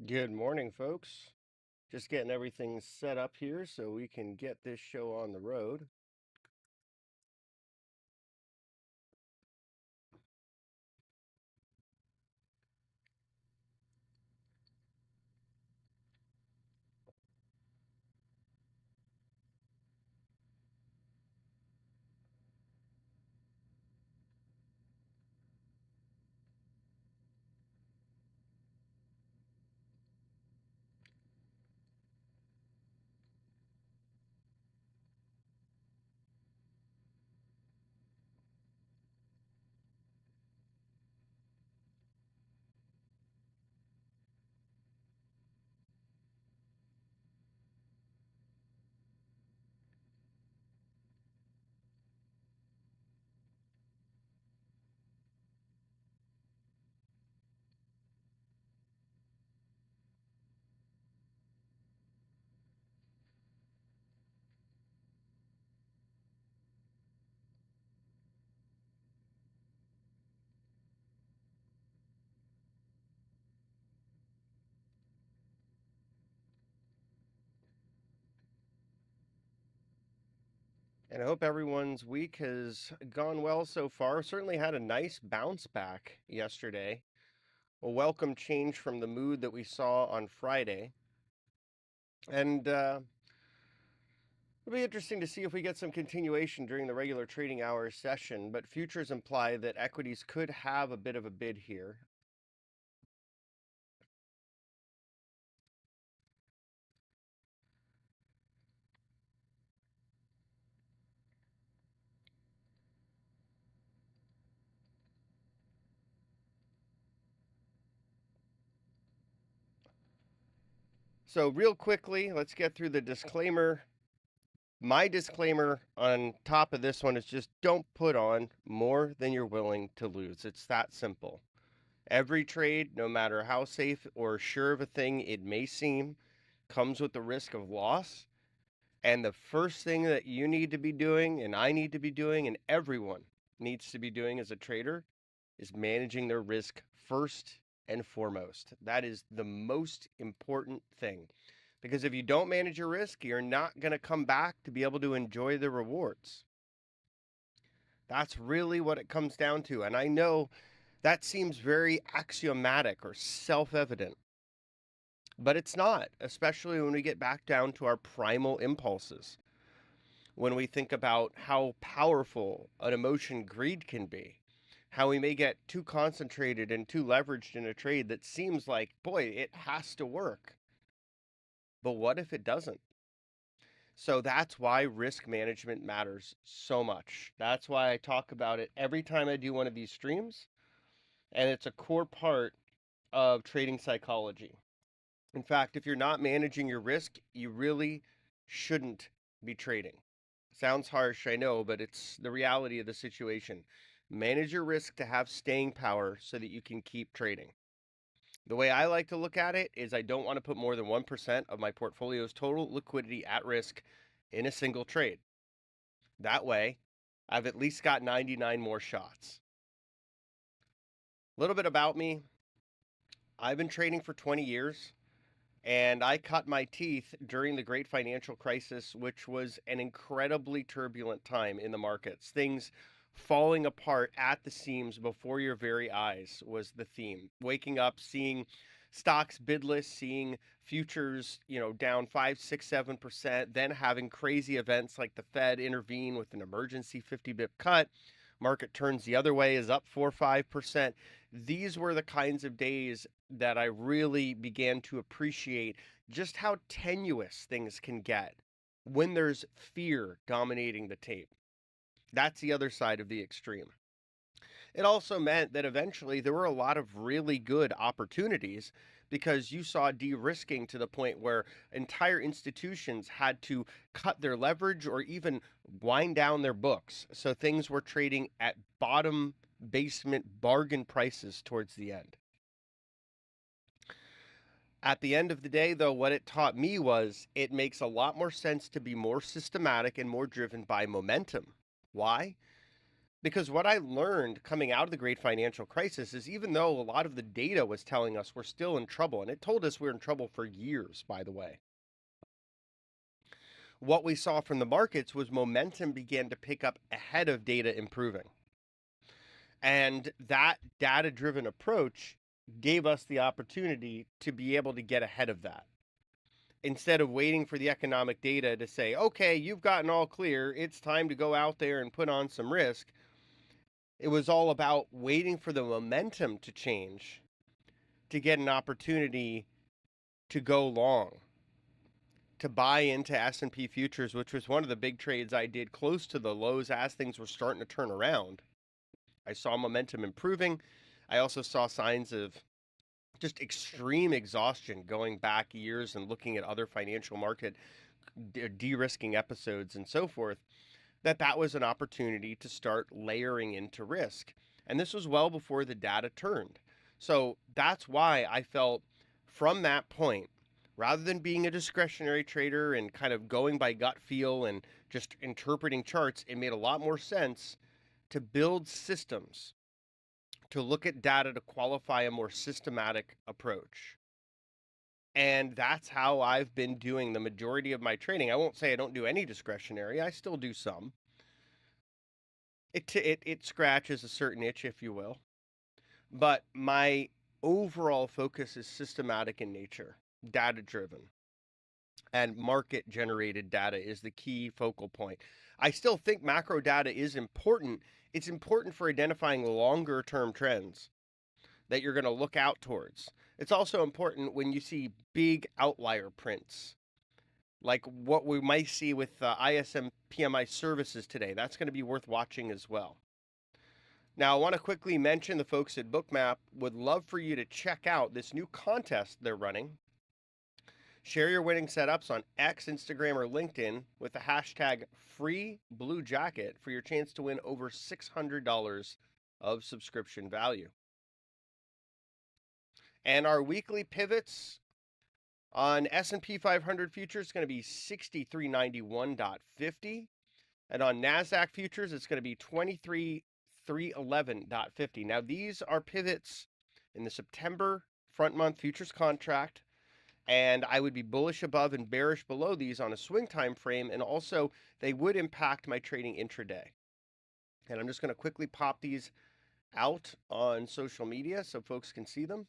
Good morning, folks. Just getting everything set up here so we can get this show on the road. And I hope everyone's week has gone well so far. Certainly had a nice bounce back yesterday. A welcome change from the mood that we saw on Friday. And it'll be interesting to see if we get some continuation during the regular trading hours session. But futures imply that equities could have a bit of a bid here. So, real quickly, let's get through the disclaimer. My disclaimer on top of this one is just don't put on more than you're willing to lose. It's that simple. Every trade, no matter how safe or sure of a thing it may seem, comes with the risk of loss. And the first thing that you need to be doing, and I need to be doing, and everyone needs to be doing as a trader is managing their risk first and foremost. That is the most important thing. Because if you don't manage your risk, you're not going to come back to be able to enjoy the rewards. That's really what it comes down to. And I know that seems very axiomatic or self evident, but it's not, especially when we get back down to our primal impulses. When we think about how powerful an emotion greed can be, how we may get too concentrated and too leveraged in a trade that seems like, boy, it has to work. But what if it doesn't? So that's why risk management matters so much. That's why I talk about it every time I do one of these streams. And it's a core part of trading psychology. In fact, if you're not managing your risk, you really shouldn't be trading. Sounds harsh, I know, but it's the reality of the situation. Manage your risk to have staying power so that you can keep trading. The way I like to look at it is I don't want to put more than 1% of my portfolio's total liquidity at risk in a single trade. That way, I've at least got 99 more shots. A little bit about me. I've been trading for 20 years. And I cut my teeth during the great financial crisis, which was an incredibly turbulent time in the markets. Things falling apart at the seams before your very eyes was the theme. Waking up, seeing stocks bidless, seeing futures, down 5, 6, 7%, then having crazy events like the Fed intervene with an emergency 50 bip cut. Market turns the other way, is up 4 or 5%. These were the kinds of days that I really began to appreciate just how tenuous things can get when there's fear dominating the tape. That's the other side of the extreme. It also meant that eventually there were a lot of really good opportunities because you saw de-risking to the point where entire institutions had to cut their leverage or even wind down their books. So things were trading at bottom basement bargain prices towards the end. At the end of the day, though, what it taught me was it makes a lot more sense to be more systematic and more driven by momentum. Why? Because what I learned coming out of the great financial crisis is even though a lot of the data was telling us we're still in trouble, and it told us we're in trouble for years, by the way, what we saw from the markets was momentum began to pick up ahead of data improving. And that data driven approach gave us the opportunity to be able to get ahead of that. Instead of waiting for the economic data to say, okay, you've gotten all clear, it's time to go out there and put on some risk. It was all about waiting for the momentum to change to get an opportunity to go long, to buy into S&P futures, which was one of the big trades I did close to the lows as things were starting to turn around. I saw momentum improving. I also saw signs of just extreme exhaustion going back years and looking at other financial market de-risking episodes and so forth, that was an opportunity to start layering into risk. And this was well before the data turned. So that's why I felt from that point, rather than being a discretionary trader and kind of going by gut feel and just interpreting charts, it made a lot more sense to build systems, to look at data to qualify a more systematic approach. And that's how I've been doing the majority of my trading. I won't say I don't do any discretionary. I still do some. It scratches a certain itch, if you will. But my overall focus is systematic in nature, data driven, and market generated data is the key focal point. I still think macro data is important. It's important for identifying longer term trends that you're going to look out towards. It's also important when you see big outlier prints, like what we might see with ISM PMI services today. That's going to be worth watching as well. Now, I want to quickly mention the folks at Bookmap would love for you to check out this new contest they're running. Share your winning setups on X, Instagram, or LinkedIn with the hashtag #FreeBlueJacket for your chance to win over $600 of subscription value. And our weekly pivots on S&P 500 futures is going to be 6391.50. And on NASDAQ futures, it's going to be 23311.50. Now, these are pivots in the September front month futures contract. And I would be bullish above and bearish below these on a swing time frame. And also, they would impact my trading intraday. And I'm just going to quickly pop these out on social media so folks can see them.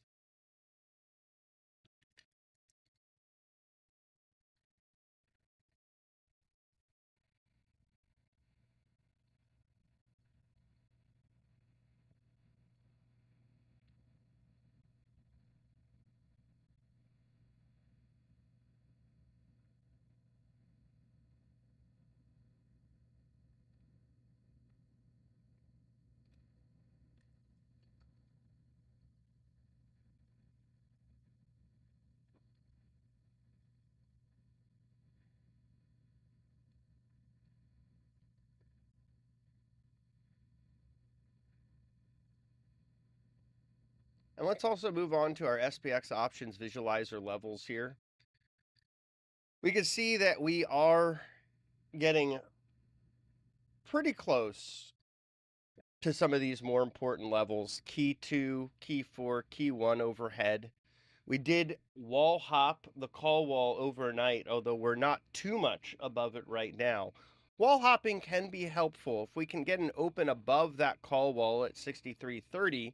And let's also move on to our SPX options visualizer levels here. We can see that we are getting pretty close to some of these more important levels. Key 2, Key 4, Key 1 overhead. We did wall hop the call wall overnight, although we're not too much above it right now. Wall hopping can be helpful. If we can get an open above that call wall at 63.30,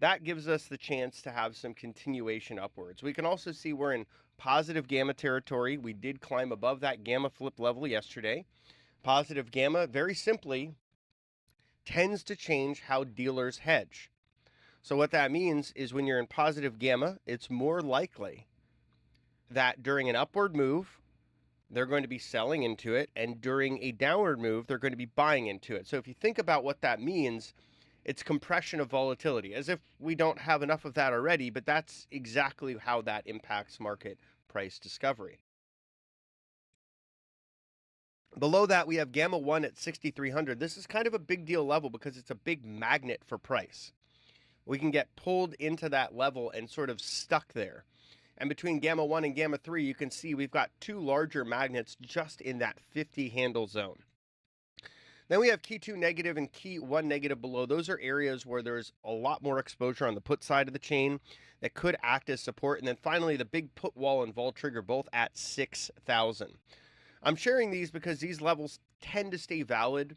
that gives us the chance to have some continuation upwards. We can also see we're in positive gamma territory. We did climb above that gamma flip level yesterday. Positive gamma, very simply, tends to change how dealers hedge. So what that means is when you're in positive gamma, it's more likely that during an upward move, they're going to be selling into it, and during a downward move, they're going to be buying into it. So if you think about what that means, it's compression of volatility, as if we don't have enough of that already, but that's exactly how that impacts market price discovery. Below that, we have gamma 1 at 6,300. This is kind of a big deal level because it's a big magnet for price. We can get pulled into that level and sort of stuck there. And between gamma 1 and gamma 3, you can see we've got two larger magnets just in that 50 handle zone. Then we have key 2 negative and key 1 negative below. Those are areas where there's a lot more exposure on the put side of the chain that could act as support. And then finally, the big put wall and vol trigger both at 6,000. I'm sharing these because these levels tend to stay valid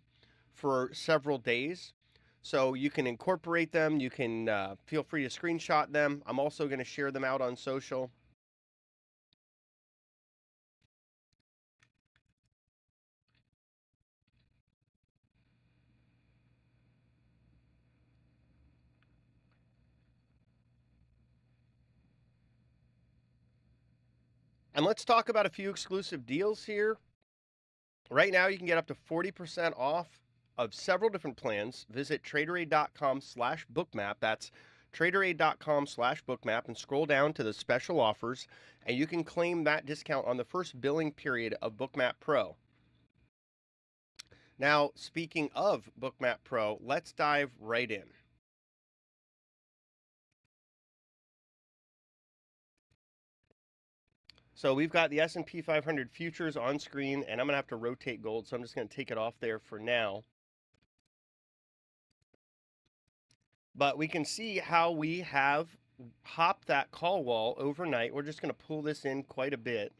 for several days. So you can incorporate them. You can feel free to screenshot them. I'm also going to share them out on social. And let's talk about a few exclusive deals here. Right now, you can get up to 40% off of several different plans. Visit Traderade.com/bookmap. That's Traderade.com/bookmap and scroll down to the special offers, and you can claim that discount on the first billing period of Bookmap Pro. Now, speaking of Bookmap Pro, let's dive right in. So we've got the S&P 500 futures on screen, and I'm going to have to rotate gold, so I'm just going to take it off there for now. But we can see how we have hopped that call wall overnight. We're just going to pull this in quite a bit.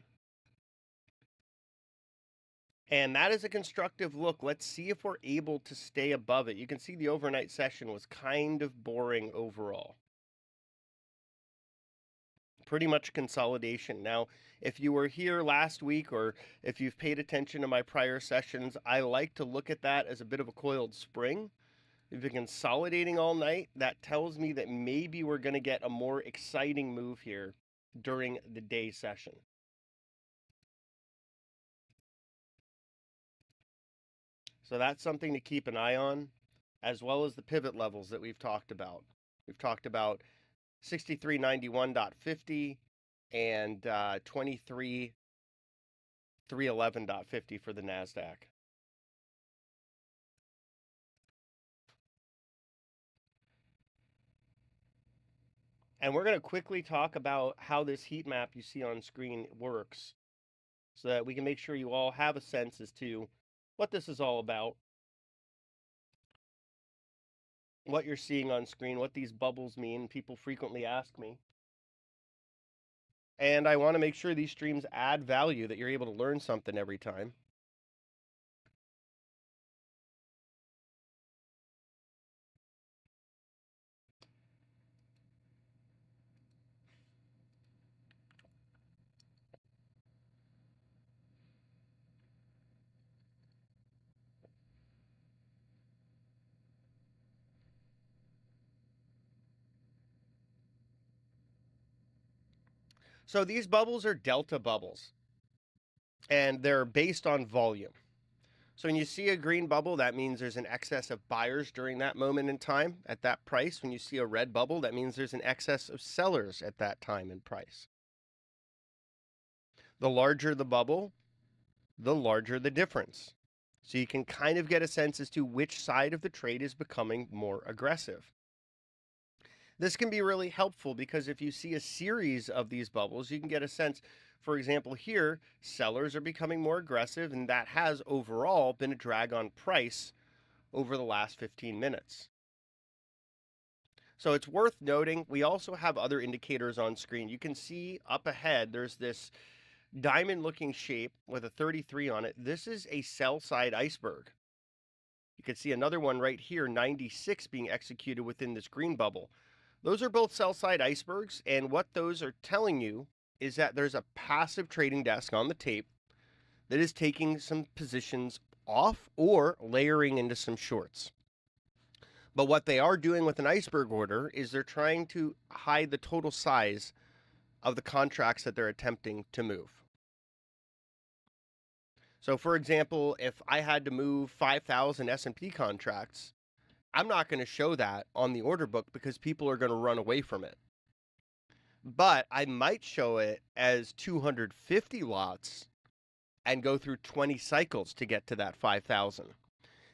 And that is a constructive look. Let's see if we're able to stay above it. You can see the overnight session was kind of boring overall. Pretty much consolidation. Now, if you were here last week or if you've paid attention to my prior sessions, I like to look at that as a bit of a coiled spring. We've been consolidating all night. That tells me that maybe we're going to get a more exciting move here during the day session. So that's something to keep an eye on, as well as the pivot levels that we've talked about. We've talked about 6391.50 and 23,311.50 for the NASDAQ. And we're going to quickly talk about how this heat map you see on screen works so that we can make sure you all have a sense as to what this is all about, what you're seeing on screen, what these bubbles mean. People frequently ask me. And I want to make sure these streams add value, that you're able to learn something every time. So these bubbles are delta bubbles, and they're based on volume. So when you see a green bubble, that means there's an excess of buyers during that moment in time at that price. When you see a red bubble, that means there's an excess of sellers at that time in price. The larger the bubble, the larger the difference. So you can kind of get a sense as to which side of the trade is becoming more aggressive. This can be really helpful because if you see a series of these bubbles, you can get a sense. For example, here, sellers are becoming more aggressive, and that has overall been a drag on price over the last 15 minutes. So it's worth noting, we also have other indicators on screen. You can see up ahead, there's this diamond-looking shape with a 33 on it. This is a sell-side iceberg. You can see another one right here, 96, being executed within this green bubble. Those are both sell-side icebergs, and what those are telling you is that there's a passive trading desk on the tape that is taking some positions off or layering into some shorts. But what they are doing with an iceberg order is they're trying to hide the total size of the contracts that they're attempting to move. So for example, if I had to move 5,000 S&P contracts, I'm not going to show that on the order book because people are going to run away from it. But I might show it as 250 lots and go through 20 cycles to get to that 5,000.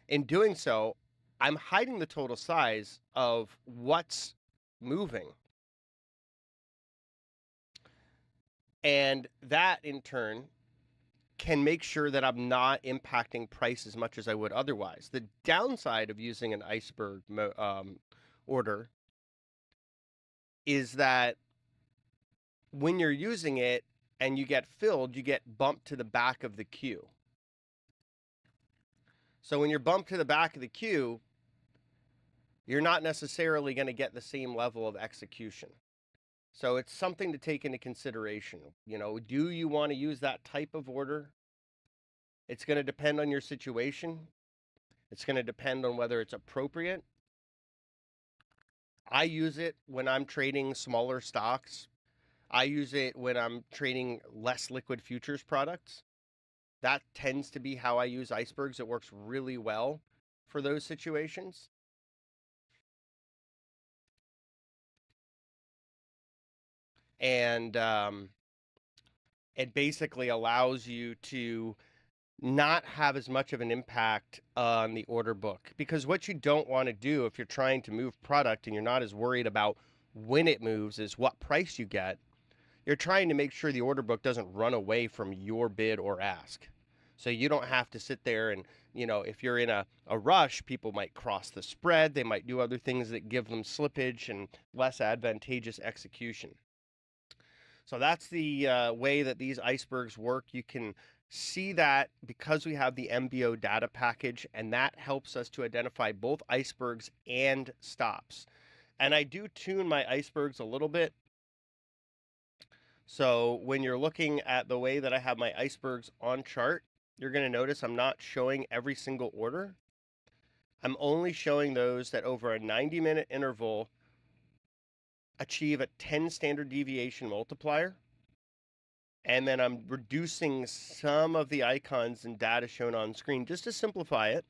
In doing so, I'm hiding the total size of what's moving. And that, in turn, can make sure that I'm not impacting price as much as I would otherwise. The downside of using an iceberg order is that when you're using it and you get filled, you get bumped to the back of the queue. So when you're bumped to the back of the queue, you're not necessarily going to get the same level of execution. So it's something to take into consideration. You know, do you want to use that type of order? It's going to depend on your situation. It's going to depend on whether it's appropriate. I use it when I'm trading smaller stocks. I use it when I'm trading less liquid futures products. That tends to be how I use icebergs. It works really well for those situations. And it basically allows you to not have as much of an impact on the order book, because what you don't want to do if you're trying to move product and you're not as worried about when it moves is what price you get. You're trying to make sure the order book doesn't run away from your bid or ask. So you don't have to sit there and, you know, if you're in a rush, people might cross the spread. They might do other things that give them slippage and less advantageous execution. So that's the way that these icebergs work. You can see that because we have the MBO data package, and that helps us to identify both icebergs and stops. And I do tune my icebergs a little bit. So when you're looking at the way that I have my icebergs on chart, you're going to notice I'm not showing every single order. I'm only showing those that over a 90-minute interval achieve a 10 standard deviation multiplier. And then I'm reducing some of the icons and data shown on screen just to simplify it.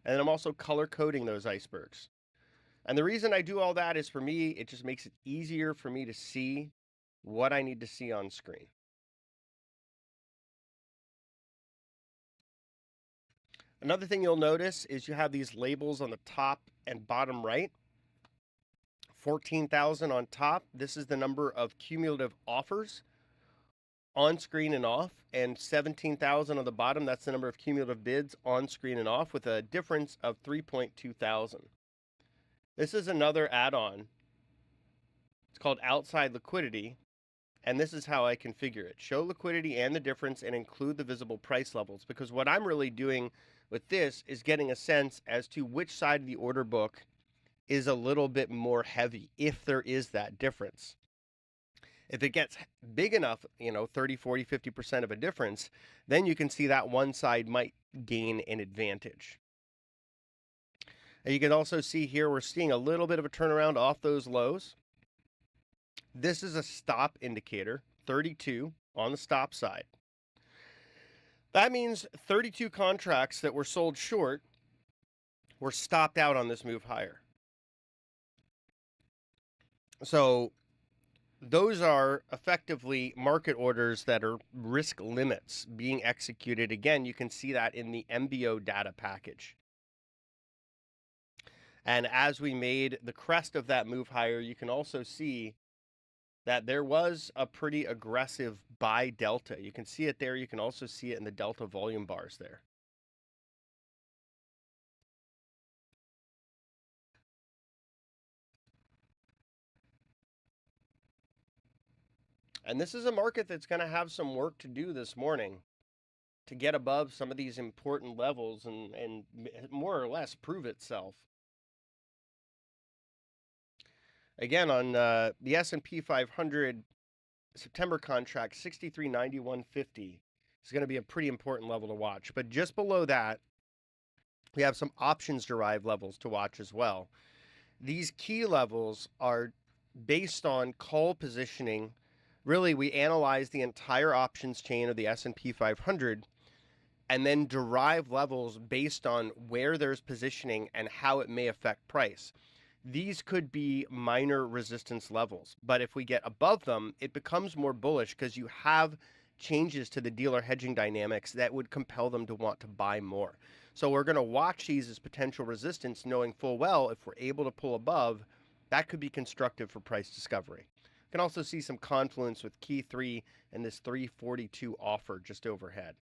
And then I'm also color coding those icebergs. And the reason I do all that is, for me, it just makes it easier for me to see what I need to see on screen. Another thing you'll notice is you have these labels on the top and bottom right. 14,000 on top. This is the number of cumulative offers on screen and off, and 17,000 on the bottom. That's the number of cumulative bids on screen and off, with a difference of 3.2 thousand. This is another add-on. It's called outside liquidity, and this is how I configure it. Show liquidity and the difference, and include the visible price levels, because what I'm really doing with this is getting a sense as to which side of the order book is a little bit more heavy, if there is that difference. If it gets big enough, 30, 40, 50% of a difference, then you can see that one side might gain an advantage. And you can also see here, we're seeing a little bit of a turnaround off those lows. This is a stop indicator, 32 on the stop side. That means 32 contracts that were sold short were stopped out on this move higher. So those are effectively market orders that are risk limits being executed. Again, you can see that in the MBO data package. And as we made the crest of that move higher, you can also see that there was a pretty aggressive buy delta. You can see it there. You can also see it in the delta volume bars there. And this is a market that's going to have some work to do this morning to get above some of these important levels and more or less prove itself. Again, on the S&P 500 September contract, 63.9150 is going to be a pretty important level to watch. But just below that, we have some options derived levels to watch as well. These key levels are based on call positioning. Really, we analyze the entire options chain of the S&P 500 and then derive levels based on where there's positioning and how it may affect price. These could be minor resistance levels, but if we get above them, it becomes more bullish because you have changes to the dealer hedging dynamics that would compel them to want to buy more. So we're going to watch these as potential resistance, knowing full well if we're able to pull above, that could be constructive for price discovery. Can also see some confluence with key 3 and this 342 offer just overhead.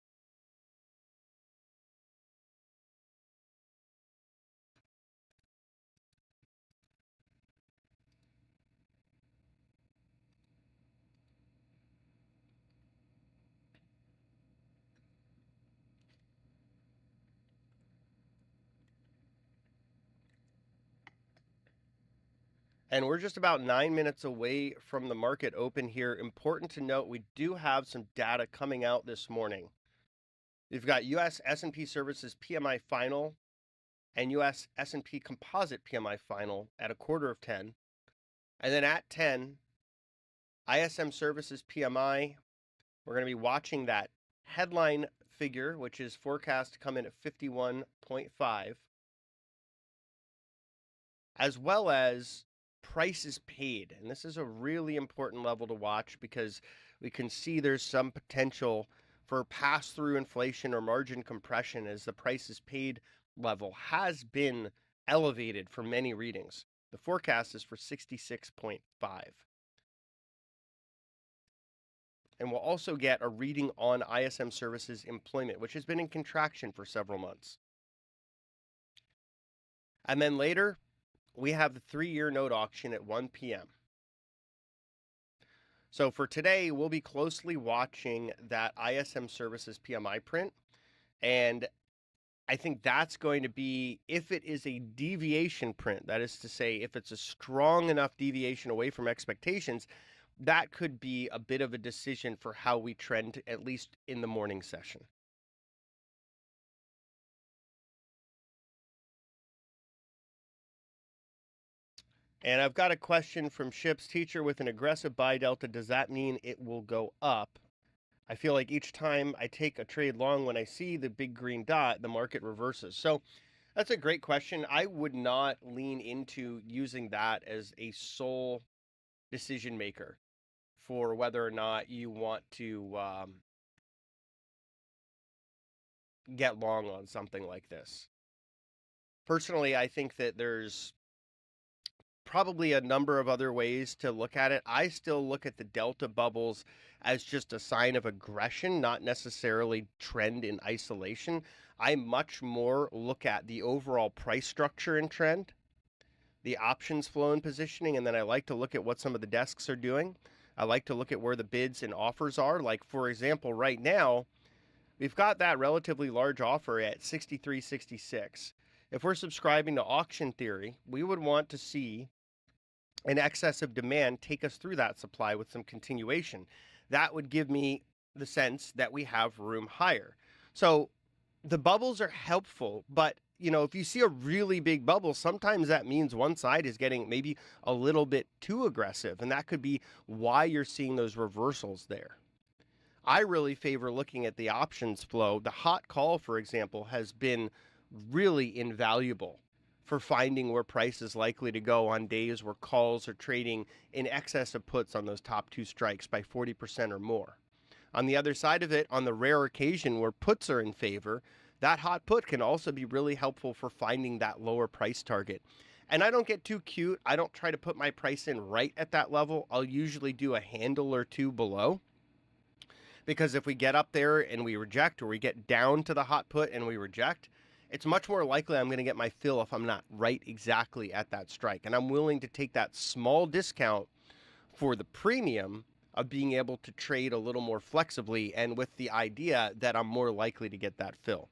And we're just about 9 minutes away from the market open here. Important to note, we do have some data coming out this morning. You've got US S&P Services PMI final and US S&P Composite PMI final at 9:45. And then at 10, ISM Services PMI, we're going to be watching that headline figure, which is forecast to come in at 51.5, as well as prices paid. And this is a really important level to watch because we can see there's some potential for pass-through inflation or margin compression as the prices paid level has been elevated for many readings. The forecast is for 66.5. And we'll also get a reading on ISM Services employment, which has been in contraction for several months. And then later, we have the 3-year note auction at 1 p.m. So for today, we'll be closely watching that ISM Services PMI print. And I think that's going to be, if it is a deviation print, that is to say, if it's a strong enough deviation away from expectations, that could be a bit of a decision for how we trend, at least in the morning session. And I've got a question from Ship's teacher. With an aggressive buy delta, does that mean it will go up? I feel like each time I take a trade long, when I see the big green dot, the market reverses. So that's a great question. I would not lean into using that as a sole decision maker for whether or not you want to get long on something like this. Personally, I think that there's probably a number of other ways to look at it. I still look at the delta bubbles as just a sign of aggression, not necessarily trend in isolation. I much more look at the overall price structure and trend, the options flow and positioning, and then I like to look at what some of the desks are doing. I like to look at where the bids and offers are. Like, for example, right now, we've got that relatively large offer at 63.66. If we're subscribing to auction theory, we would want to see an excess of demand take us through that supply with some continuation. That would give me the sense that we have room higher. So the bubbles are helpful, but if you see a really big bubble, sometimes that means one side is getting maybe a little bit too aggressive, and that could be why you're seeing those reversals there. I really favor looking at the options flow. The hot call, for example, has been really invaluable for finding where price is likely to go on days where calls are trading in excess of puts on those top 2 strikes by 40% or more. On the other side of it, on the rare occasion where puts are in favor, that hot put can also be really helpful for finding that lower price target. And I don't get too cute. I don't try to put my price in right at that level. I'll usually do a handle or two below. Because if we get up there and we reject, or we get down to the hot put and we reject, it's much more likely I'm going to get my fill if I'm not right exactly at that strike. And I'm willing to take that small discount for the premium of being able to trade a little more flexibly and with the idea that I'm more likely to get that fill.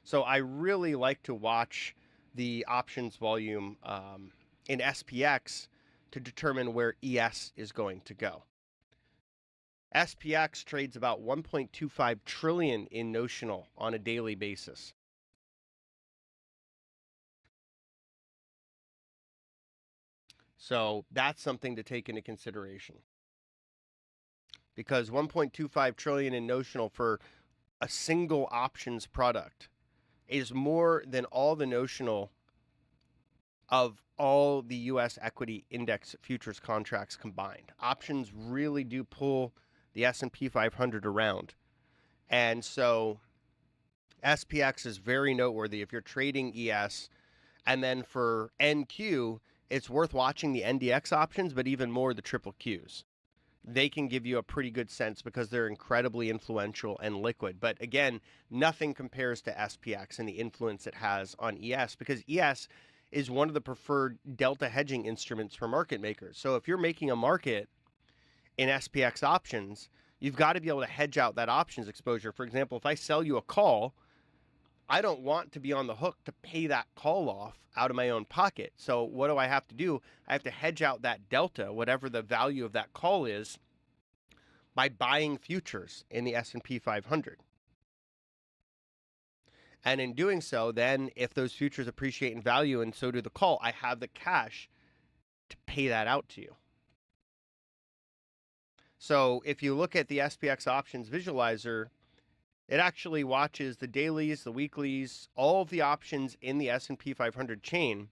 So I really like to watch the options volume in SPX to determine where ES is going to go. SPX trades about 1.25 trillion in notional on a daily basis. So that's something to take into consideration. Because 1.25 trillion in notional for a single options product is more than all the notional of all the US equity index futures contracts combined. Options really do pull the S&P 500 around. And so SPX is very noteworthy if you're trading ES. And then for NQ, it's worth watching the NDX options, but even more the triple Qs. they can give you a pretty good sense because they're incredibly influential and liquid. But again, nothing compares to SPX and the influence it has on ES, because ES is one of the preferred delta hedging instruments for market makers. So if you're making a market in SPX options, you've got to be able to hedge out that options exposure. For example, if I sell you a call, I don't want to be on the hook to pay that call off out of my own pocket. So what do I have to do? I have to hedge out that delta, whatever the value of that call is, by buying futures in the S&P 500. And in doing so, then if those futures appreciate in value and so do the call, I have the cash to pay that out to you. So if you look at the SPX options visualizer, it actually watches the dailies, the weeklies, all of the options in the S&P 500 chain.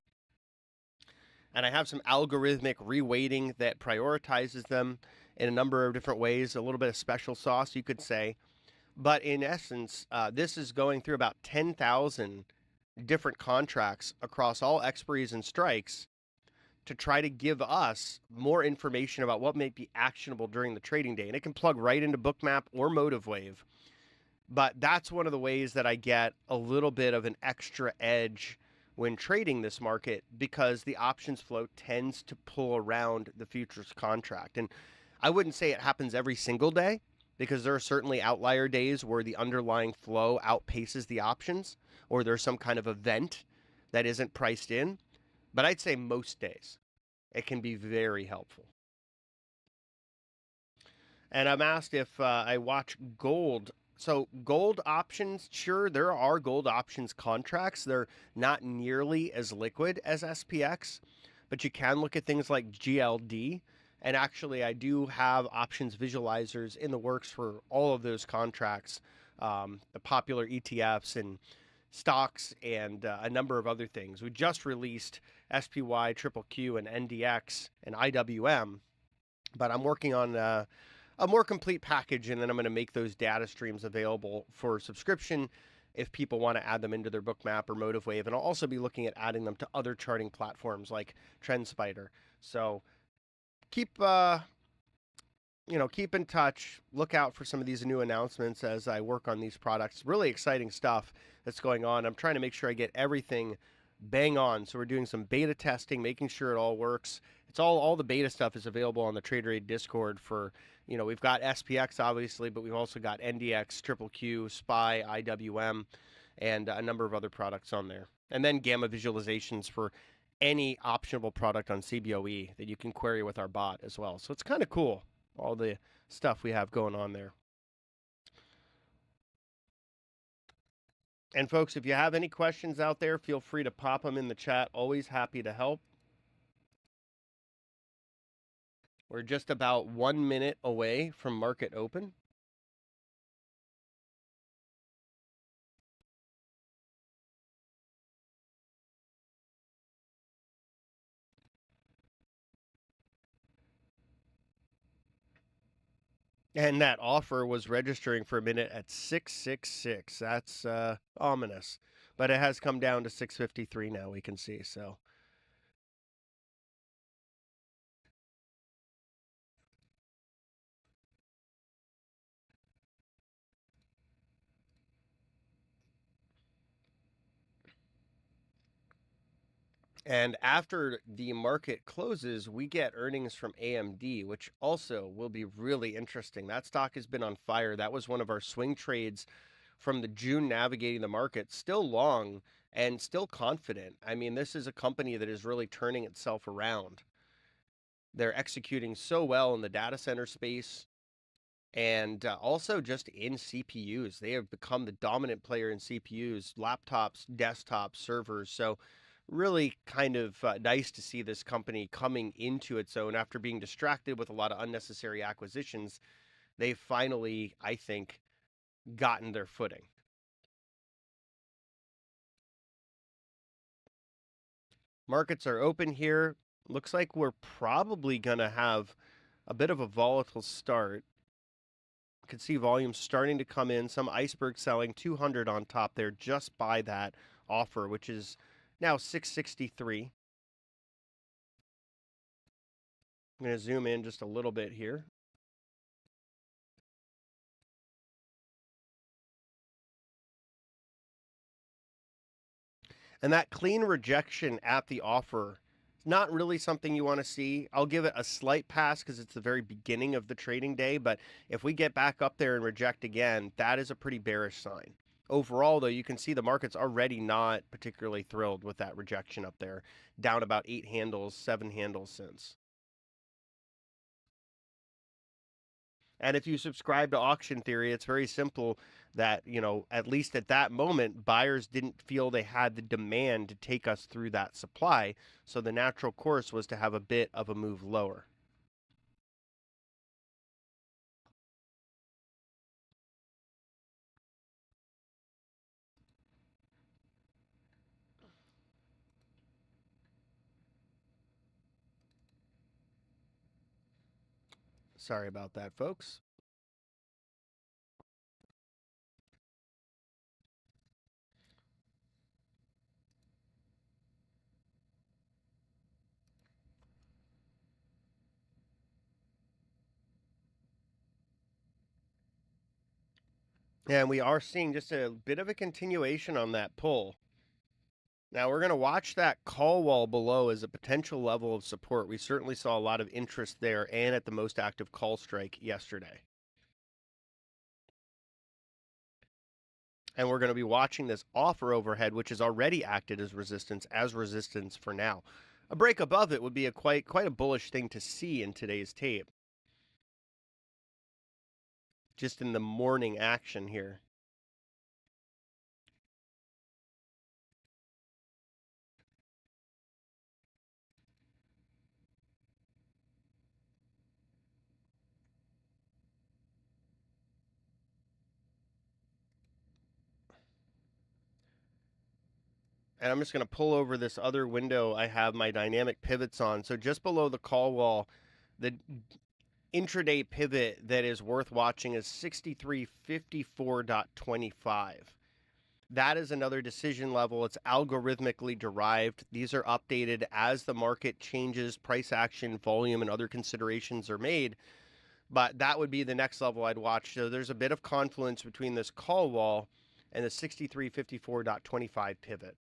And I have some algorithmic reweighting that prioritizes them in a number of different ways, a little bit of special sauce, you could say. But in essence, this is going through about 10,000 different contracts across all expiries and strikes to try to give us more information about what may be actionable during the trading day. And it can plug right into Bookmap or MotiveWave. But that's one of the ways that I get a little bit of an extra edge when trading this market, because the options flow tends to pull around the futures contract. And I wouldn't say it happens every single day, because there are certainly outlier days where the underlying flow outpaces the options, or there's some kind of event that isn't priced in. But I'd say most days it can be very helpful. And I'm asked if I watch gold. So gold options, sure, there are gold options contracts. They're not nearly as liquid as SPX, but you can look at things like GLD. And actually, I do have options visualizers in the works for all of those contracts, the popular ETFs and stocks and a number of other things. We just released SPY, Triple Q, and NDX and IWM, but I'm working on a more complete package, and then I'm going to make those data streams available for subscription if people want to add them into their Bookmap or MotiveWave. And I'll also be looking at adding them to other charting platforms like TrendSpider. So keep keep in touch. Look out for some of these new announcements as I work on these products. Really exciting stuff that's going on. I'm trying to make sure I get everything bang on. So we're doing some beta testing, making sure it all works. It's all the beta stuff is available on the Traderade Discord for, we've got SPX obviously, but we've also got NDX, Triple Q, SPY, IWM, and a number of other products on there. And then gamma visualizations for any optionable product on CBOE that you can query with our bot as well. So it's kind of cool, all the stuff we have going on there. And folks, if you have any questions out there, feel free to pop them in the chat. Always happy to help. We're just about 1 minute away from market open. And that offer was registering for a minute at 666. That's ominous. But it has come down to 653 now, we can see. So and after the market closes, we get earnings from AMD, which also will be really interesting. That stock has been on fire. That was one of our swing trades from the June navigating the market. Still long and still confident. I mean, this is a company that is really turning itself around. They're executing so well in the data center space and also just in CPUs. They have become the dominant player in CPUs, laptops, desktops, servers. So really kind of nice to see this company coming into its own after being distracted with a lot of unnecessary acquisitions. They've finally, I think, gotten their footing. Markets are open here. Looks like we're probably going to have a bit of a volatile start. You can see volume starting to come in. Some iceberg selling 200 on top there just by that offer, which is now 663. I'm going to zoom in just a little bit here. And that clean rejection at the offer, not really something you want to see. I'll give it a slight pass because it's the very beginning of the trading day. But if we get back up there and reject again, that is a pretty bearish sign. Overall, though, you can see the market's already not particularly thrilled with that rejection up there, down about 8 handles, 7 handles since. And if you subscribe to auction theory, it's very simple that, at least at that moment, buyers didn't feel they had the demand to take us through that supply. So the natural course was to have a bit of a move lower. Sorry about that, folks. And we are seeing just a bit of a continuation on that pull. Now we're going to watch that call wall below as a potential level of support. We certainly saw a lot of interest there and at the most active call strike yesterday. And we're going to be watching this offer overhead, which has already acted as resistance for now. A break above it would be quite a bullish thing to see in today's tape. Just in the morning action here. And I'm just going to pull over this other window I have my dynamic pivots on. So just below the call wall, the intraday pivot that is worth watching is 6354.25. That is another decision level. It's algorithmically derived. These are updated as the market changes, price action, volume, and other considerations are made. But that would be the next level I'd watch. So there's a bit of confluence between this call wall and the 6354.25 pivot.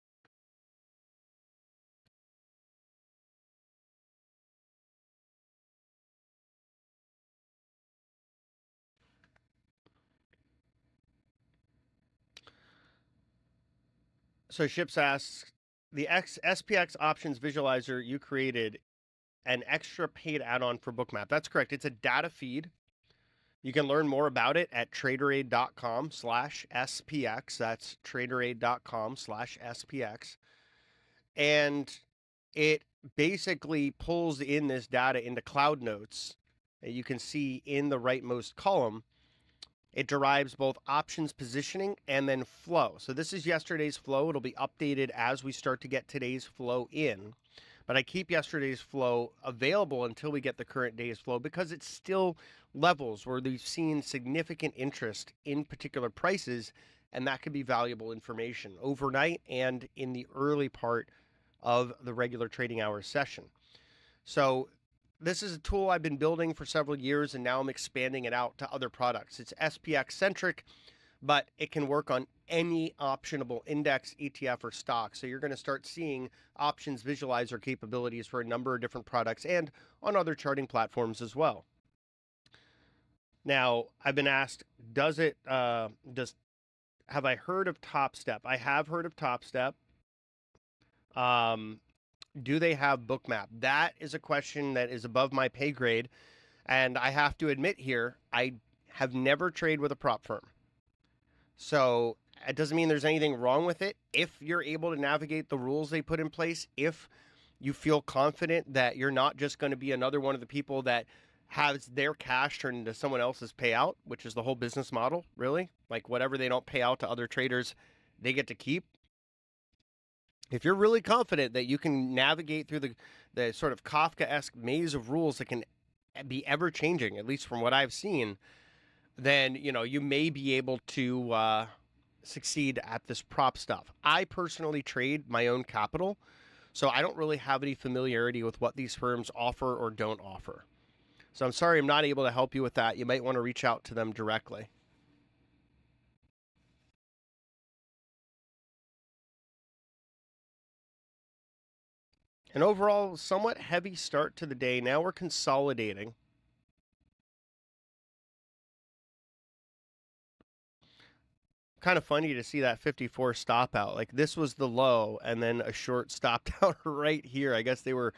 So Ships asks, the SPX options visualizer you created an extra paid add-on for Bookmap. That's correct. It's a data feed. You can learn more about it at traderade.com/SPX. That's traderade.com/SPX. And it basically pulls in this data into Cloud Notes that you can see in the rightmost column. It derives both options positioning and then flow. So this is yesterday's flow. It'll be updated as we start to get today's flow in. But I keep yesterday's flow available until we get the current day's flow because it's still levels where we've seen significant interest in particular prices, and that could be valuable information overnight and in the early part of the regular trading hours session. So this is a tool I've been building for several years, and now I'm expanding it out to other products. It's SPX centric, but it can work on any optionable index, ETF, or stock. So you're going to start seeing options visualizer capabilities for a number of different products and on other charting platforms as well. Now, I've been asked, have I heard of Top Step? I have heard of Top Step. Do they have Bookmap? That is a question that is above my pay grade. And I have to admit here, I have never traded with a prop firm. So it doesn't mean there's anything wrong with it. If you're able to navigate the rules they put in place, if you feel confident that you're not just going to be another one of the people that has their cash turned into someone else's payout, which is the whole business model, really. Like whatever they don't pay out to other traders, they get to keep. If you're really confident that you can navigate through the sort of Kafka-esque maze of rules that can be ever changing, at least from what I've seen, then you may be able to succeed at this prop stuff. I personally trade my own capital, so I don't really have any familiarity with what these firms offer or don't offer. So I'm sorry I'm not able to help you with that. You might want to reach out to them directly. An overall somewhat heavy start to the day. Now we're consolidating. Kind of funny to see that 54 stop out. Like this was the low and then a short stopped out right here. I guess they were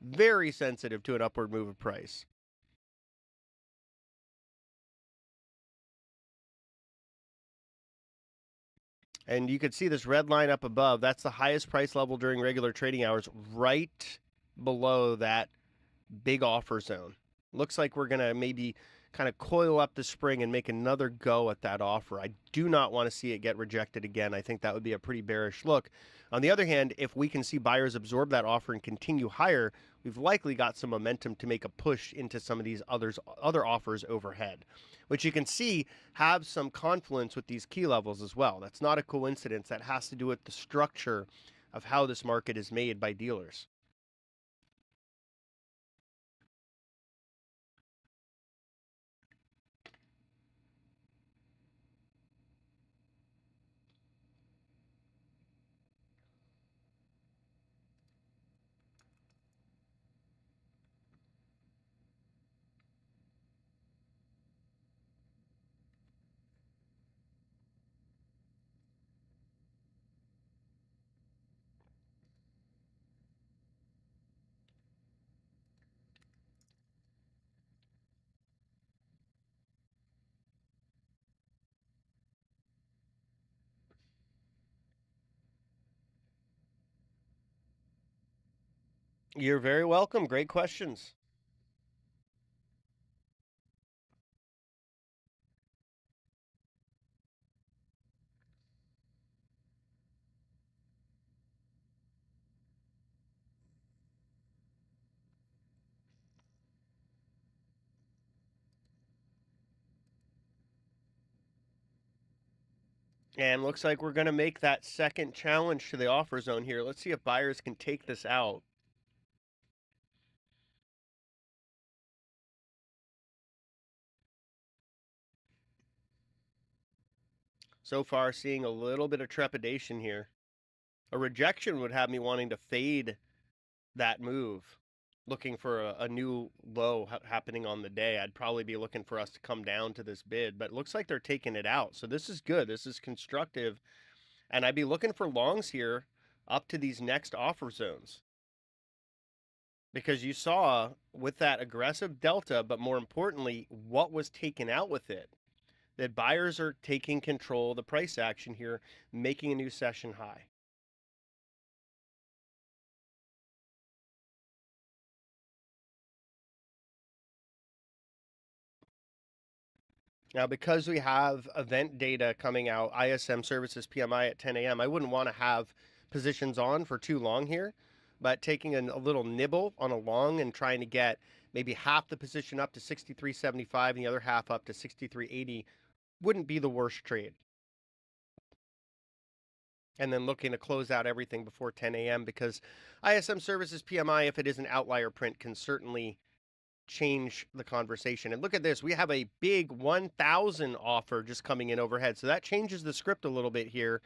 very sensitive to an upward move of price. And you could see this red line up above. That's the highest price level during regular trading hours, right below that big offer zone. Looks like we're going to maybe kind of coil up the spring and make another go at that offer. I do not want to see it get rejected again. I think that would be a pretty bearish look. On the other hand, if we can see buyers absorb that offer and continue higher, we've likely got some momentum to make a push into some of these other offers overhead, which you can see have some confluence with these key levels as well. That's not a coincidence. That has to do with the structure of how this market is made by dealers. You're very welcome. Great questions. And looks like we're going to make that second challenge to the offer zone here. Let's see if buyers can take this out. So far, seeing a little bit of trepidation here. A rejection would have me wanting to fade that move, looking for a new low happening on the day. I'd probably be looking for us to come down to this bid, but it looks like they're taking it out. So this is good. This is constructive. And I'd be looking for longs here up to these next offer zones. Because you saw with that aggressive delta, but more importantly, what was taken out with it, that buyers are taking control of the price action here, making a new session high. Now, because we have event data coming out, ISM services PMI at 10 a.m., I wouldn't want to have positions on for too long here, but taking a little nibble on a long and trying to get maybe half the position up to 63.75 and the other half up to 63.80 wouldn't be the worst trade. And then looking to close out everything before 10 a.m. because ISM services PMI, if it is an outlier print, can certainly change the conversation. And look at this. We have a big 1,000 offer just coming in overhead. So that changes the script a little bit here.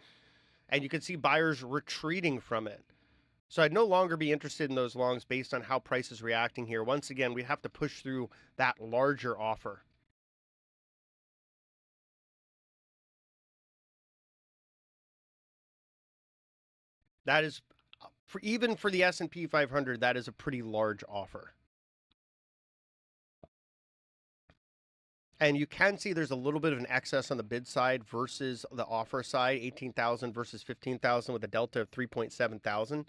And you can see buyers retreating from it. So I'd no longer be interested in those longs based on how price is reacting here. Once again, we have to push through that larger offer. That is, even for the S&P 500, that is a pretty large offer. And you can see there's a little bit of an excess on the bid side versus the offer side, 18,000 versus 15,000 with a delta of 3.7 thousand.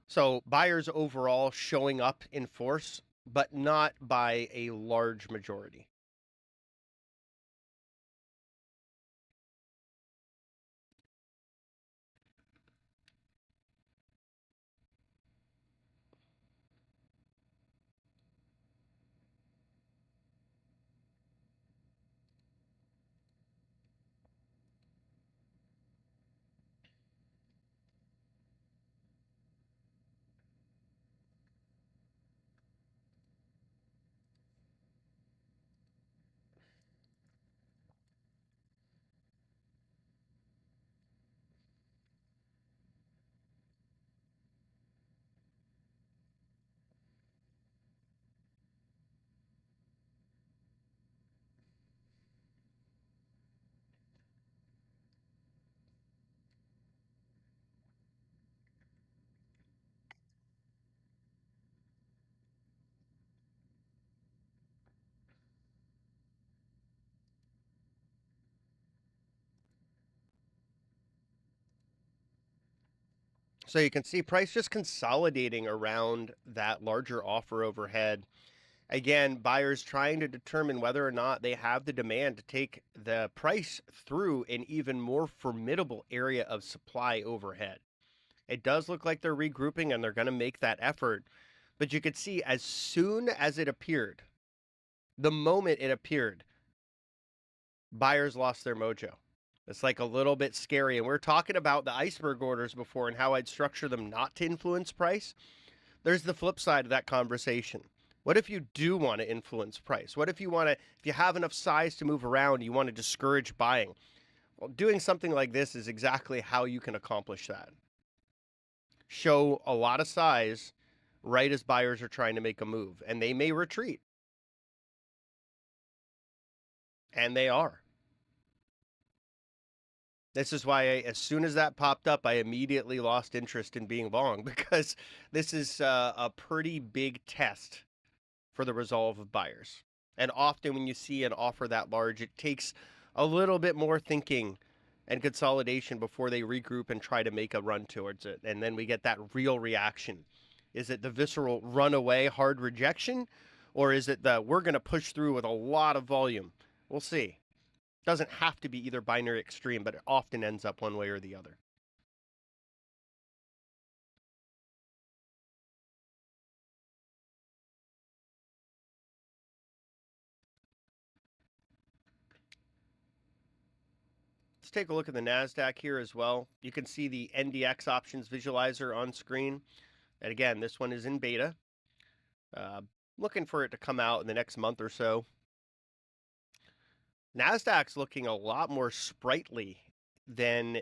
So buyers overall showing up in force, but not by a large majority. So you can see price just consolidating around that larger offer overhead. Again, buyers trying to determine whether or not they have the demand to take the price through an even more formidable area of supply overhead. It does look like they're regrouping and they're going to make that effort. But you could see as soon as it appeared, the moment it appeared, buyers lost their mojo. It's like a little bit scary. And we're talking about the iceberg orders before and how I'd structure them not to influence price. There's the flip side of that conversation. What if you do want to influence price? What if you want to, if you have enough size to move around, you want to discourage buying? Well, doing something like this is exactly how you can accomplish that. Show a lot of size right as buyers are trying to make a move, and they may retreat. And they are. This is why, as soon as that popped up, I immediately lost interest in being long because this is a pretty big test for the resolve of buyers. And often when you see an offer that large, it takes a little bit more thinking and consolidation before they regroup and try to make a run towards it. And then we get that real reaction. Is it the visceral runaway hard rejection? Or is it the we're going to push through with a lot of volume? We'll see. Doesn't have to be either binary extreme, but it often ends up one way or the other. Let's take a look at the NASDAQ here as well. You can see the NDX options visualizer on screen. And again, this one is in beta. Looking for it to come out in the next month or so. NASDAQ's looking a lot more sprightly than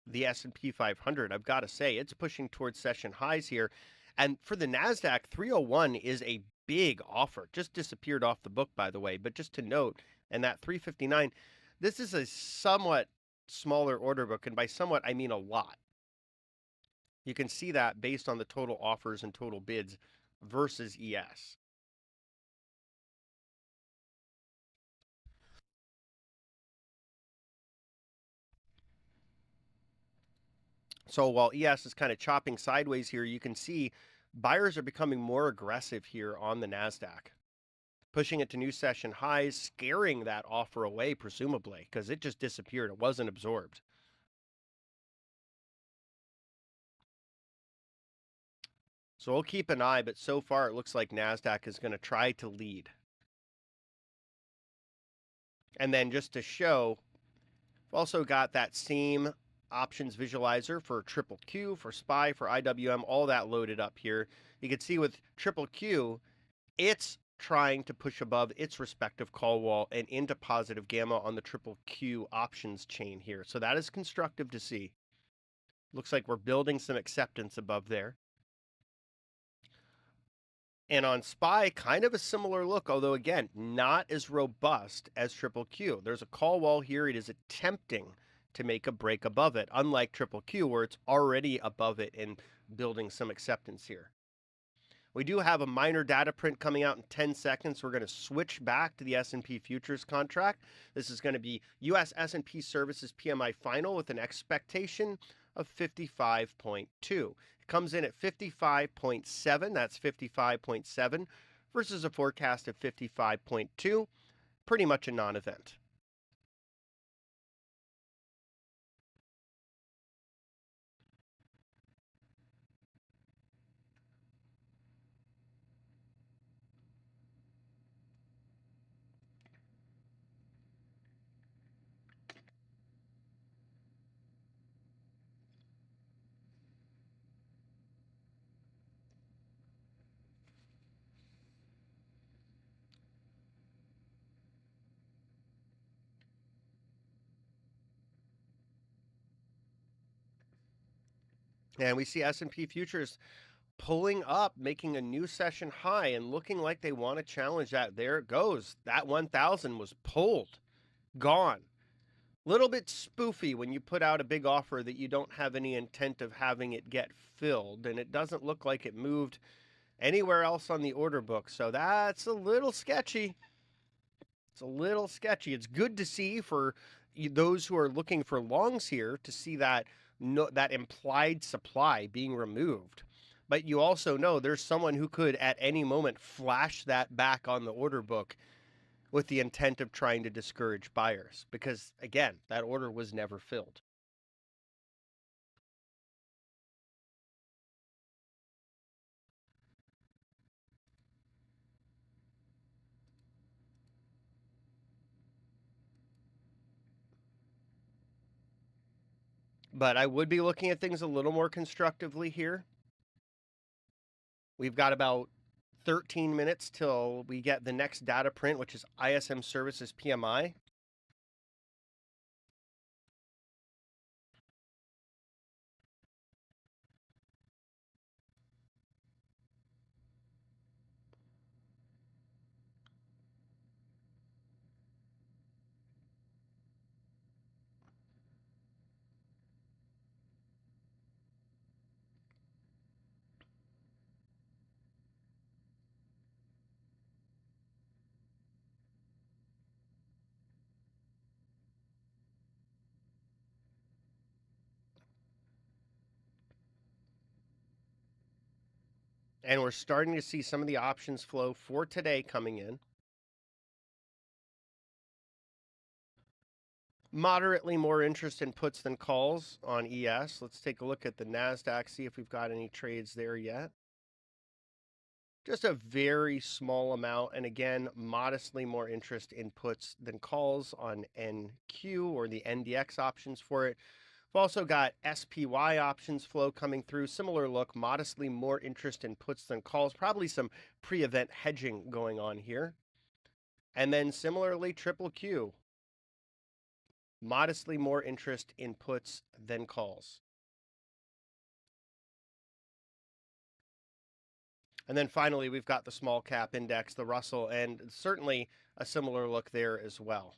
the S&P 500. I've got to say, it's pushing towards session highs here. And for the NASDAQ, 301 is a big offer. Just disappeared off the book, by the way. But just to note, and that 359, this is a somewhat smaller order book. And by somewhat, I mean a lot. You can see that based on the total offers and total bids versus ES. So while ES is kind of chopping sideways here, you can see buyers are becoming more aggressive here on the NASDAQ, pushing it to new session highs, scaring that offer away, presumably, because it just disappeared. It wasn't absorbed. So we'll keep an eye, but so far it looks like NASDAQ is going to try to lead. And then just to show, we've also got that same options visualizer for triple Q, for SPY, for IWM, all that loaded up here. You can see with triple Q, it's trying to push above its respective call wall and into positive gamma on the triple Q options chain here. So that is constructive to see. Looks like we're building some acceptance above there. And on SPY, kind of a similar look, although again, not as robust as triple Q. There's a call wall here. It is attempting to make a break above it, unlike triple Q, where it's already above it and building some acceptance here. We do have a minor data print coming out in 10 seconds. We're going to switch back to the S&P futures contract. This is going to be U.S. S&P Services PMI final with an expectation of 55.2. It comes in at 55.7. That's 55.7 versus a forecast of 55.2. Pretty much a non-event. And we see S&P futures pulling up, making a new session high and looking like they want to challenge that. There it goes. That 1,000 was pulled, gone. Little bit spoofy when you put out a big offer that you don't have any intent of having it get filled, and it doesn't look like it moved anywhere else on the order book. So that's a little sketchy. It's a little sketchy. It's good to see for those who are looking for longs here to see that that implied supply being removed. But you also know there's someone who could at any moment flash that back on the order book with the intent of trying to discourage buyers because, again, that order was never filled. But I would be looking at things a little more constructively here. We've got about 13 minutes till we get the next data print, which is ISM Services PMI. And we're starting to see some of the options flow for today coming in. Moderately more interest in puts than calls on ES. Let's take a look at the NASDAQ, see if we've got any trades there yet. Just a very small amount. And again, modestly more interest in puts than calls on NQ or the NDX options for it. We've also got SPY options flow coming through. Similar look, modestly more interest in puts than calls. Probably some pre-event hedging going on here. And then similarly, triple Q. Modestly more interest in puts than calls. And then finally, we've got the small cap index, the Russell, and certainly a similar look there as well.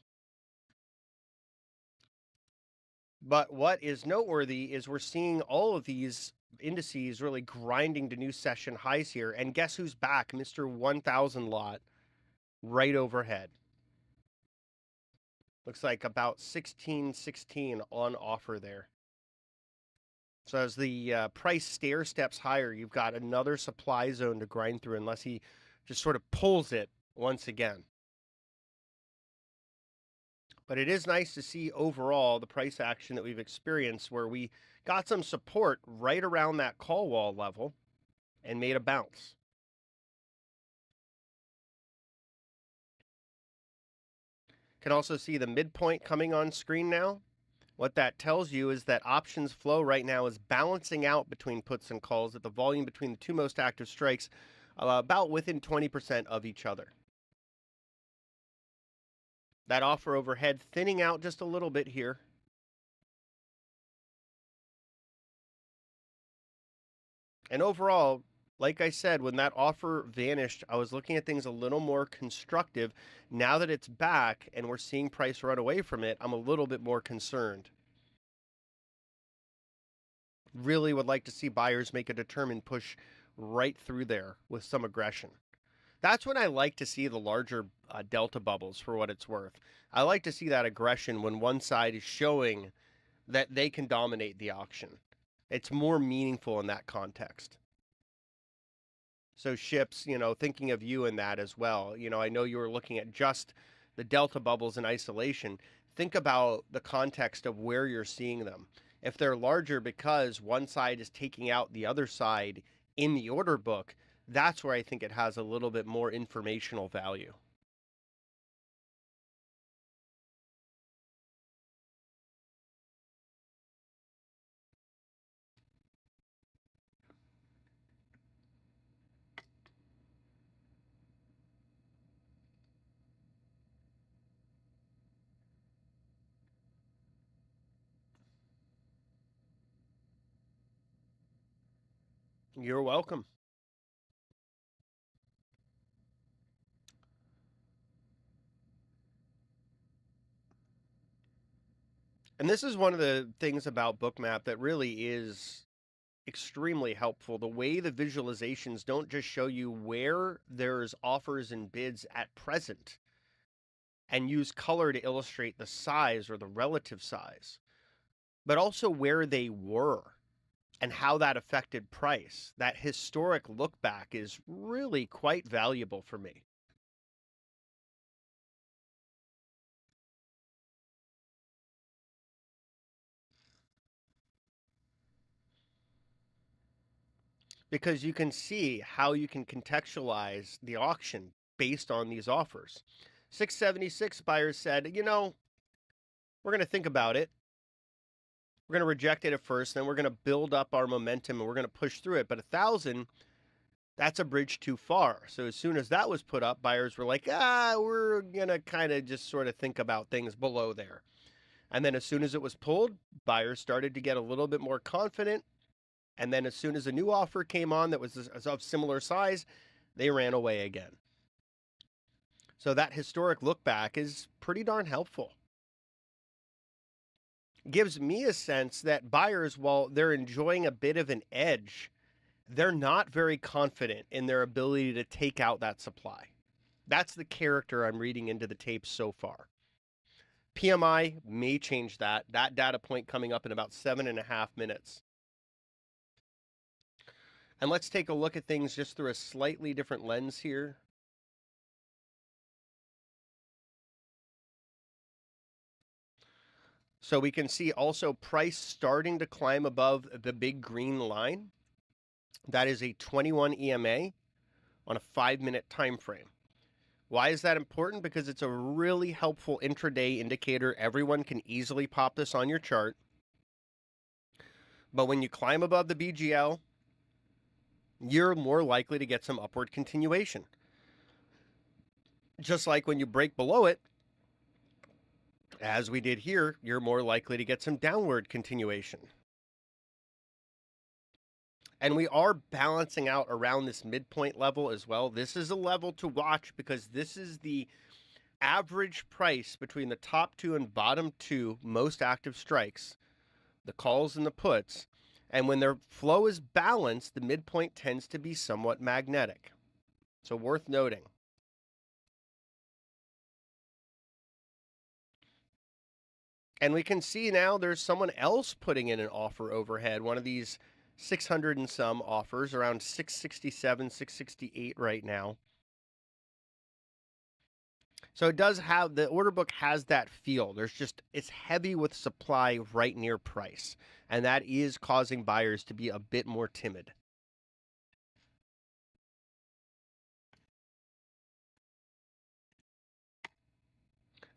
But what is noteworthy is we're seeing all of these indices really grinding to new session highs here. And guess who's back? Mr. 1000 lot right overhead. Looks like about 1616 on offer there. So as the price stair steps higher, you've got another supply zone to grind through unless he just sort of pulls it once again. But it is nice to see overall the price action that we've experienced where we got some support right around that call wall level and made a bounce. Can also see the midpoint coming on screen now. What that tells you is that options flow right now is balancing out between puts and calls at the volume between the two most active strikes about within 20% of each other. That offer overhead thinning out just a little bit here. And overall, like I said, when that offer vanished, I was looking at things a little more constructive. Now that it's back and we're seeing price run away from it, I'm a little bit more concerned. Really would like to see buyers make a determined push right through there with some aggression. That's when I like to see the larger delta bubbles for what it's worth. I like to see that aggression when one side is showing that they can dominate the auction. It's more meaningful in that context. So ships, thinking of you in that as well. I know you were looking at just the delta bubbles in isolation. Think about the context of where you're seeing them. If they're larger because one side is taking out the other side in the order book, that's where I think it has a little bit more informational value. You're welcome. And this is one of the things about Bookmap that really is extremely helpful. The way the visualizations don't just show you where there's offers and bids at present and use color to illustrate the size or the relative size. but also where they were and how that affected price. That historic look back is really quite valuable for me. Because you can see how you can contextualize the auction based on these offers. 676 buyers said, you know, we're going to think about it. We're going to reject it at first, then we're going to build up our momentum and we're going to push through it. But 1,000, that's a bridge too far. So as soon as that was put up, buyers were like, we're going to kind of just sort of think about things below there. And then as soon as it was pulled, buyers started to get a little bit more confident. And then as soon as a new offer came on that was of similar size, they ran away again. So that historic look back is pretty darn helpful. Gives me a sense that buyers, while they're enjoying a bit of an edge, they're not very confident in their ability to take out that supply. That's the character I'm reading into the tapes so far. PMI may change that data point coming up in about 7.5 minutes. And let's take a look at things just through a slightly different lens here. So we can see also price starting to climb above the big green line. That is a 21 EMA on a 5-minute time frame. Why is that important? Because it's a really helpful intraday indicator. Everyone can easily pop this on your chart. But when you climb above the BGL, you're more likely to get some upward continuation. Just like when you break below it, as we did here, you're more likely to get some downward continuation. And we are balancing out around this midpoint level as well. This is a level to watch because this is the average price between the top two and bottom two most active strikes, the calls and the puts. And when their flow is balanced, the midpoint tends to be somewhat magnetic. So worth noting. And we can see now there's someone else putting in an offer overhead, one of these 600 and some offers, around 667, 668 right now. So it does have, the order book has that feel. It's heavy with supply right near price. And that is causing buyers to be a bit more timid.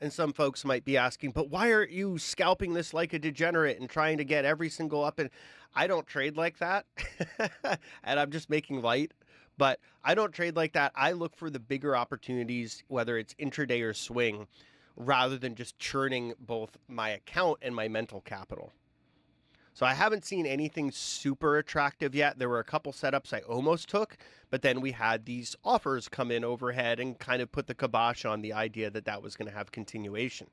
And some folks might be asking, but why aren't you scalping this like a degenerate and trying to get every single up? And I don't trade like that. And I'm just making light, but I don't trade like that. I look for the bigger opportunities, whether it's intraday or swing, rather than just churning both my account and my mental capital. So I haven't seen anything super attractive yet. There were a couple setups I almost took, but then we had these offers come in overhead and kind of put the kibosh on the idea that that was going to have continuation.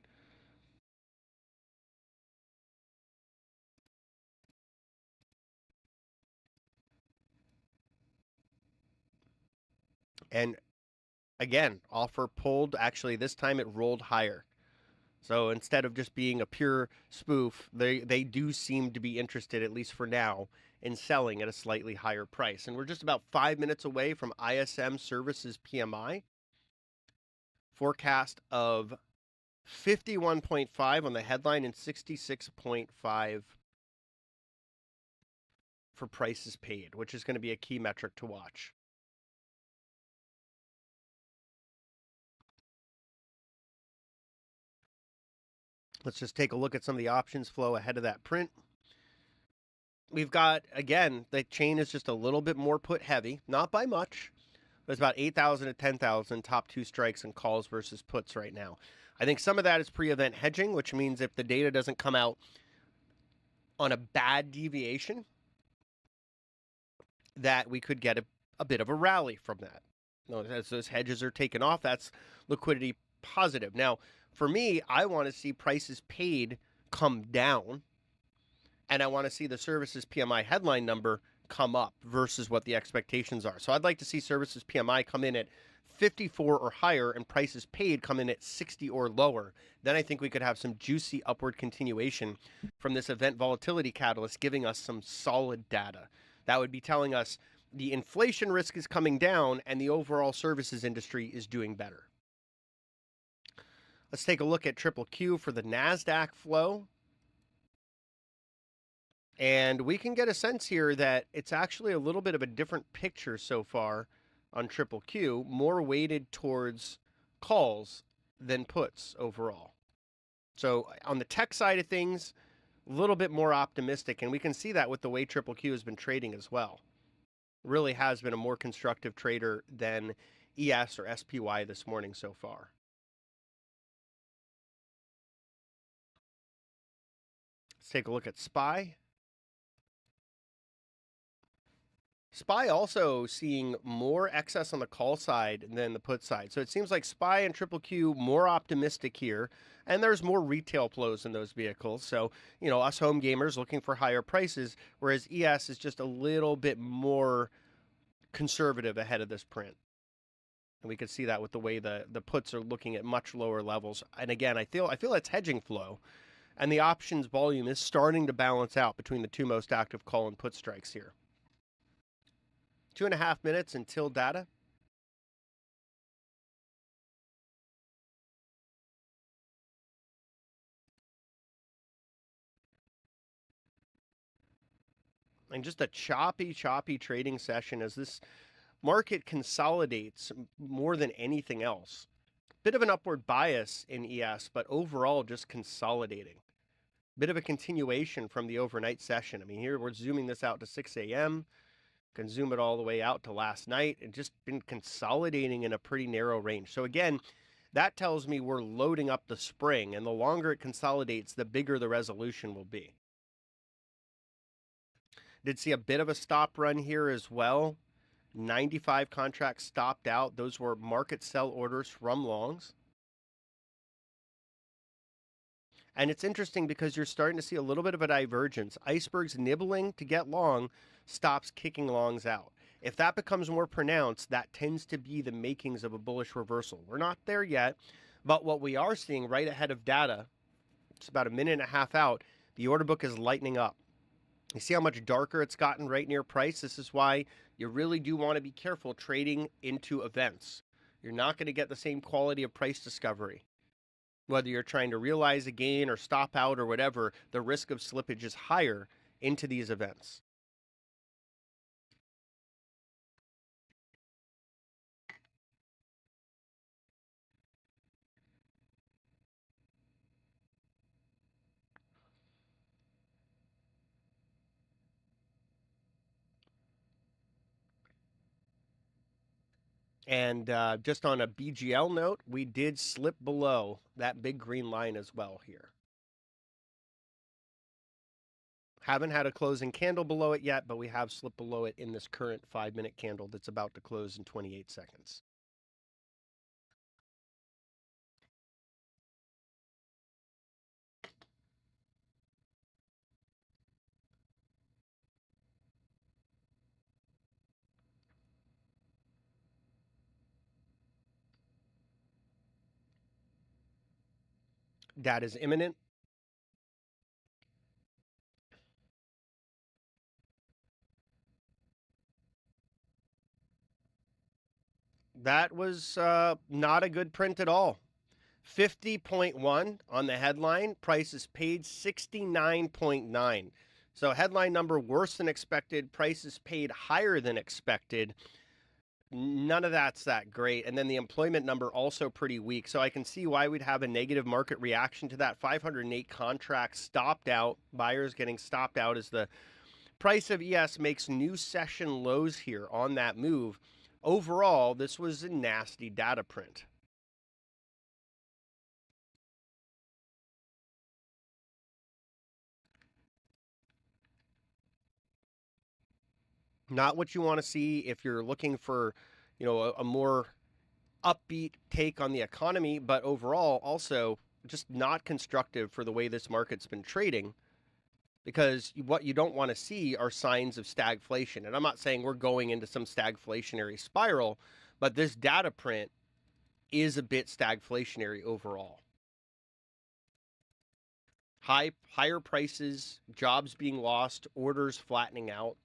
And again, offer pulled. Actually, this time it rolled higher. So instead of just being a pure spoof, they do seem to be interested, at least for now, in selling at a slightly higher price. And we're just about 5 minutes away from ISM Services PMI. Forecast of 51.5 on the headline and 66.5 for prices paid, which is going to be a key metric to watch. Let's just take a look at some of the options flow ahead of that print. We've got, again, the chain is just a little bit more put heavy, not by much. There's about 8,000 to 10,000 top two strikes and calls versus puts right now. I think some of that is pre-event hedging, which means if the data doesn't come out on a bad deviation, that we could get a bit of a rally from that. As those hedges are taken off, that's liquidity positive. Now, for me, I want to see prices paid come down, and I want to see the services PMI headline number come up versus what the expectations are. So I'd like to see services PMI come in at 54 or higher and prices paid come in at 60 or lower, then I think we could have some juicy upward continuation from this event volatility catalyst, giving us some solid data. That would be telling us the inflation risk is coming down and the overall services industry is doing better. Let's take a look at triple Q for the NASDAQ flow. And we can get a sense here that it's actually a little bit of a different picture so far on triple Q, more weighted towards calls than puts overall. So on the tech side of things, a little bit more optimistic, and we can see that with the way triple Q has been trading as well. Really has been a more constructive trader than ES or SPY this morning so far. Let's take a look at SPY. SPY also seeing more excess on the call side than the put side. So it seems like SPY and triple Q more optimistic here, and there's more retail flows in those vehicles. So, us home gamers looking for higher prices, whereas ES is just a little bit more conservative ahead of this print. And we can see that with the way the puts are looking at much lower levels. And again, I feel it's hedging flow, and the options volume is starting to balance out between the two most active call and put strikes here. 2.5 minutes until data. And just a choppy trading session as this market consolidates more than anything else. Bit of an upward bias in ES, but overall just consolidating. Bit of a continuation from the overnight session. I mean, here we're zooming this out to 6 a.m. Can zoom it all the way out to last night and just been consolidating in a pretty narrow range. So again, that tells me we're loading up the spring, and the longer it consolidates, the bigger the resolution will be. Did see a bit of a stop run here as well. 95 contracts stopped out. Those were market sell orders from longs. And it's interesting because you're starting to see a little bit of a divergence. Icebergs nibbling to get long, stops kicking longs out. If that becomes more pronounced, that tends to be the makings of a bullish reversal. We're not there yet, but what we are seeing right ahead of data, it's about a minute and a half out, the order book is lightening up. You see how much darker it's gotten right near price? This is why you really do want to be careful trading into events. You're not going to get the same quality of price discovery. Whether you're trying to realize a gain or stop out or whatever, the risk of slippage is higher into these events. And just on a BGL note, we did slip below that big green line as well here. Haven't had a closing candle below it yet, but we have slipped below it in this current 5-minute candle that's about to close in 28 seconds. Data is imminent. That was not a good print at all. 50.1 on the headline. Prices paid 69.9. So headline number worse than expected. Prices paid higher than expected. None of that's that great. And then the employment number also pretty weak. So I can see why we'd have a negative market reaction to that. 508 contracts stopped out. Buyers getting stopped out as the price of ES makes new session lows here on that move. Overall, this was a nasty data print. Not what you want to see if you're looking for, a more upbeat take on the economy, but overall also just not constructive for the way this market's been trading, because what you don't want to see are signs of stagflation. And I'm not saying we're going into some stagflationary spiral, But this data print is a bit stagflationary overall. Higher prices, jobs being lost, orders flattening out.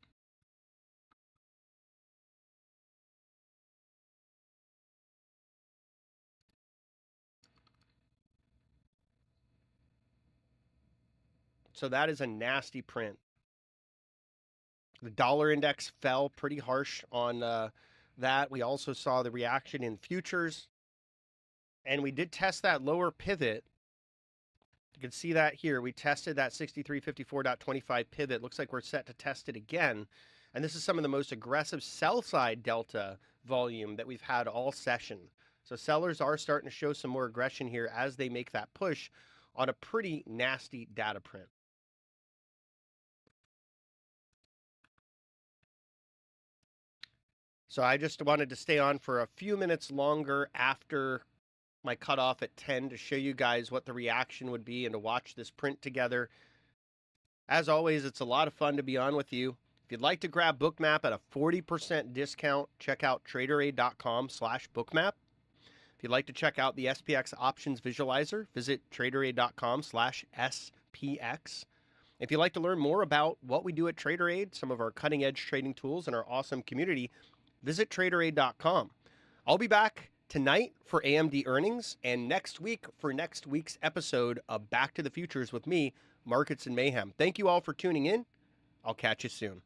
So that is a nasty print. The dollar index fell pretty harsh on that. We also saw the reaction in futures. And we did test that lower pivot. You can see that here. We tested that 6354.25 pivot. Looks like we're set to test it again. And this is some of the most aggressive sell side delta volume that we've had all session. So sellers are starting to show some more aggression here as they make that push on a pretty nasty data print. So I just wanted to stay on for a few minutes longer after my cutoff at 10 to show you guys what the reaction would be and to watch this print together. As always, it's a lot of fun to be on with you. If you'd like to grab Bookmap at a 40% discount, check out Traderade.com/bookmap. If you'd like to check out the SPX options visualizer, visit Traderade.com/SPX. If you'd like to learn more about what we do at Traderade, some of our cutting edge trading tools and our awesome community, visit Traderade.com. I'll be back tonight for AMD earnings and next week for next week's episode of Back to the Futures with me, Markets and Mayhem. Thank you all for tuning in. I'll catch you soon.